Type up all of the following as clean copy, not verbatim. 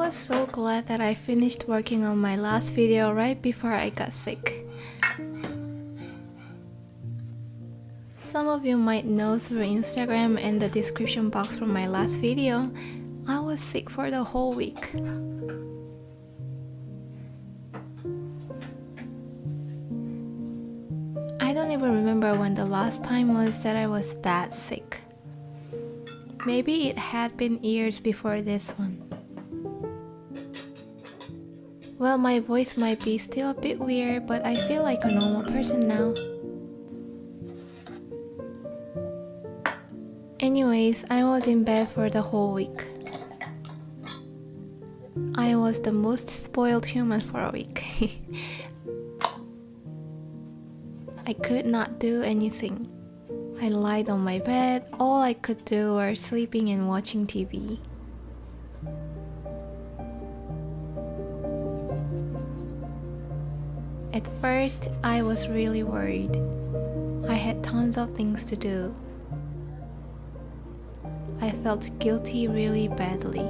was so glad that I finished working on my last video right before I got sick. Some of you might know through Instagram and the description box from my last video, I was sick for the whole week. I don't even remember when the last time was that I was that sick. Maybe it had been years before this one. Well, my voice might be still a bit weird, but I feel like a normal person now. Anyways, I was in bed for the whole week. I was the most spoiled human for a week. I could not do anything. I lied on my bed. All I could do was sleeping and watching TV. At first, I was really worried. I had tons of things to do. I felt guilty really badly.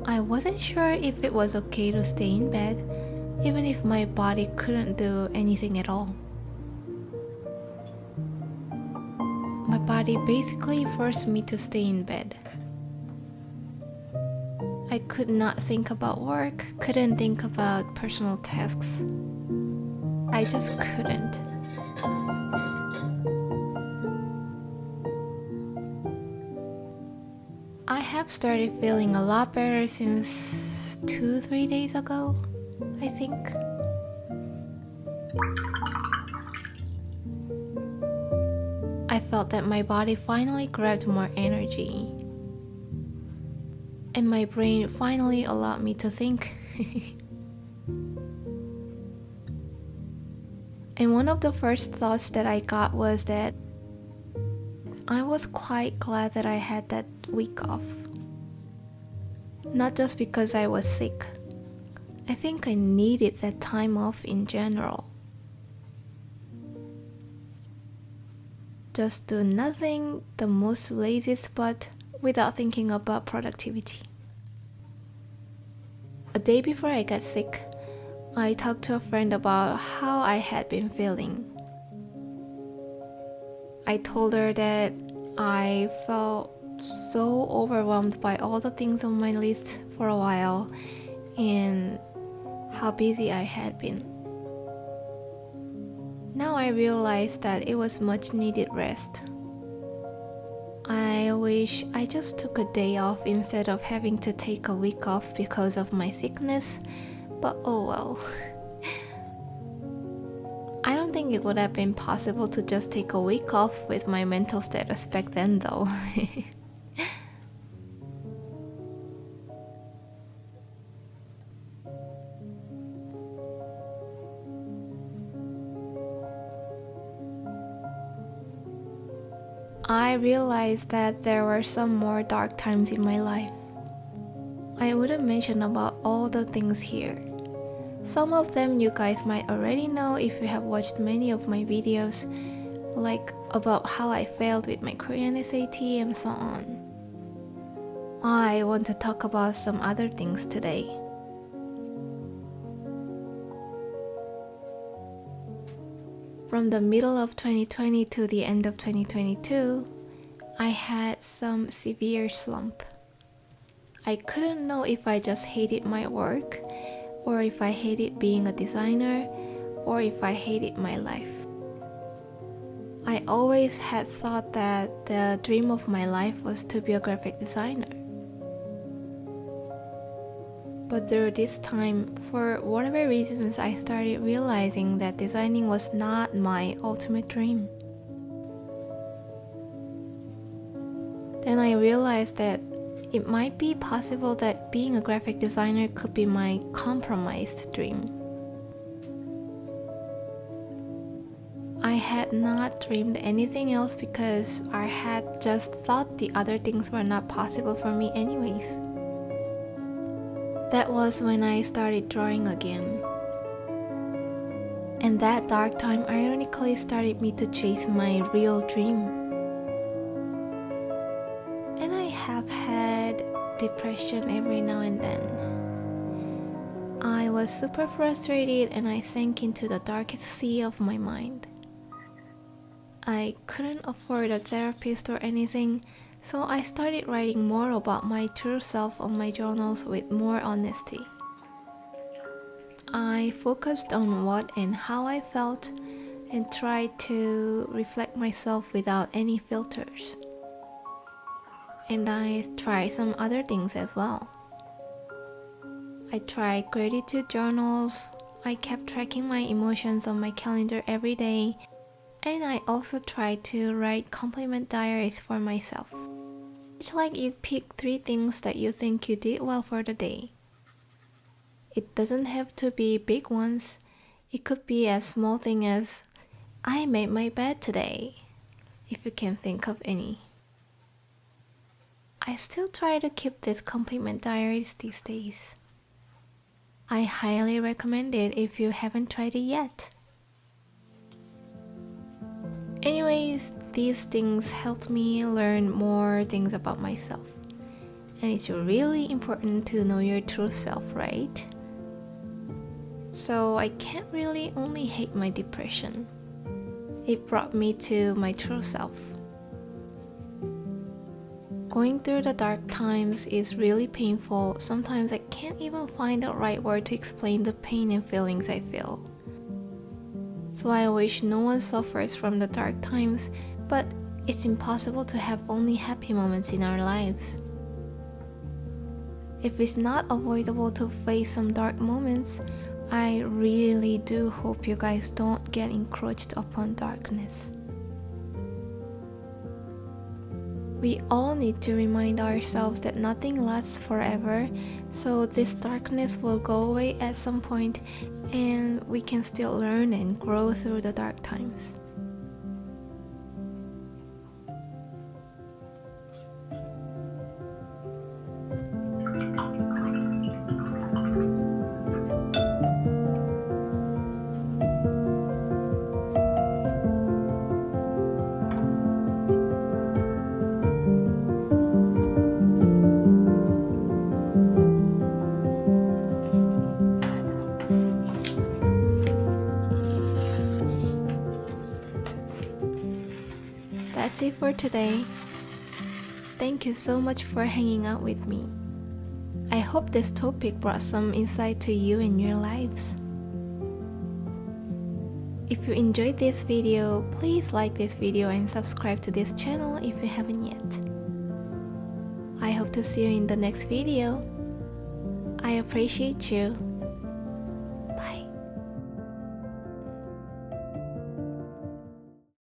I wasn't sure if it was okay to stay in bed, even if my body couldn't do anything at all. My body basically forced me to stay in bed. I could not think about work, couldn't think about personal tasks. I just couldn't. I have started feeling a lot better since 2-3 days ago, I think. I felt that my body finally grabbed more energy. And my brain finally allowed me to think. And one of the first thoughts that I got was that I was quite glad that I had that week off. Not just because I was sick. I think I needed that time off in general. Just do nothing, the most lazy spot, without thinking about productivity. A day before I got sick, I talked to a friend about how I had been feeling. I told her that I felt so overwhelmed by all the things on my list for a while and how busy I had been. Now I realize that it was much needed rest. I wish I just took a day off instead of having to take a week off because of my sickness, but oh well. I don't think it would have been possible to just take a week off with my mental status back then though. I realized that there were some more dark times in my life. I wouldn't mention about all the things here. Some of them you guys might already know if you have watched many of my videos, like about how I failed with my Korean SAT and so on. I want to talk about some other things today. From the middle of 2020 to the end of 2022, I had some severe slump. I couldn't know if I just hated my work, or if I hated being a designer, or if I hated my life. I always had thought that the dream of my life was to be a graphic designer. But through this time, for whatever reasons, I started realizing that designing was not my ultimate dream. Then I realized that it might be possible that being a graphic designer could be my compromised dream. I had not dreamed anything else because I had just thought the other things were not possible for me anyways. That was when I started drawing again. And that dark time ironically started me to chase my real dream. And I have had depression every now and then. I was super frustrated and I sank into the darkest sea of my mind. I couldn't afford a therapist or anything, so I started writing more about my true self on my journals with more honesty. I focused on what and how I felt and tried to reflect myself without any filters. And I tried some other things as well. I tried gratitude journals, I kept tracking my emotions on my calendar every day, and I also tried to write compliment diaries for myself. It's like you pick 3 things that you think you did well for the day. It doesn't have to be big ones. It could be as small thing as, I made my bed today, if you can think of any. I still try to keep these compliment diaries these days. I highly recommend it if you haven't tried it yet. Anyways, these things helped me learn more things about myself. And it's really important to know your true self, right? So I can't really only hate my depression. It brought me to my true self. Going through the dark times is really painful. Sometimes I can't even find the right word to explain the pain and feelings I feel. So I wish no one suffers from the dark times, but it's impossible to have only happy moments in our lives. If it's not avoidable to face some dark moments, I really do hope you guys don't get encroached upon darkness. We all need to remind ourselves that nothing lasts forever, so this darkness will go away at some point and we can still learn and grow through the dark times. That's it for today. Thank you so much for hanging out with me. I hope this topic brought some insight to you in your lives. If you enjoyed this video, please like this video and subscribe to this channel if you haven't yet. I hope to see you in the next video. I appreciate you.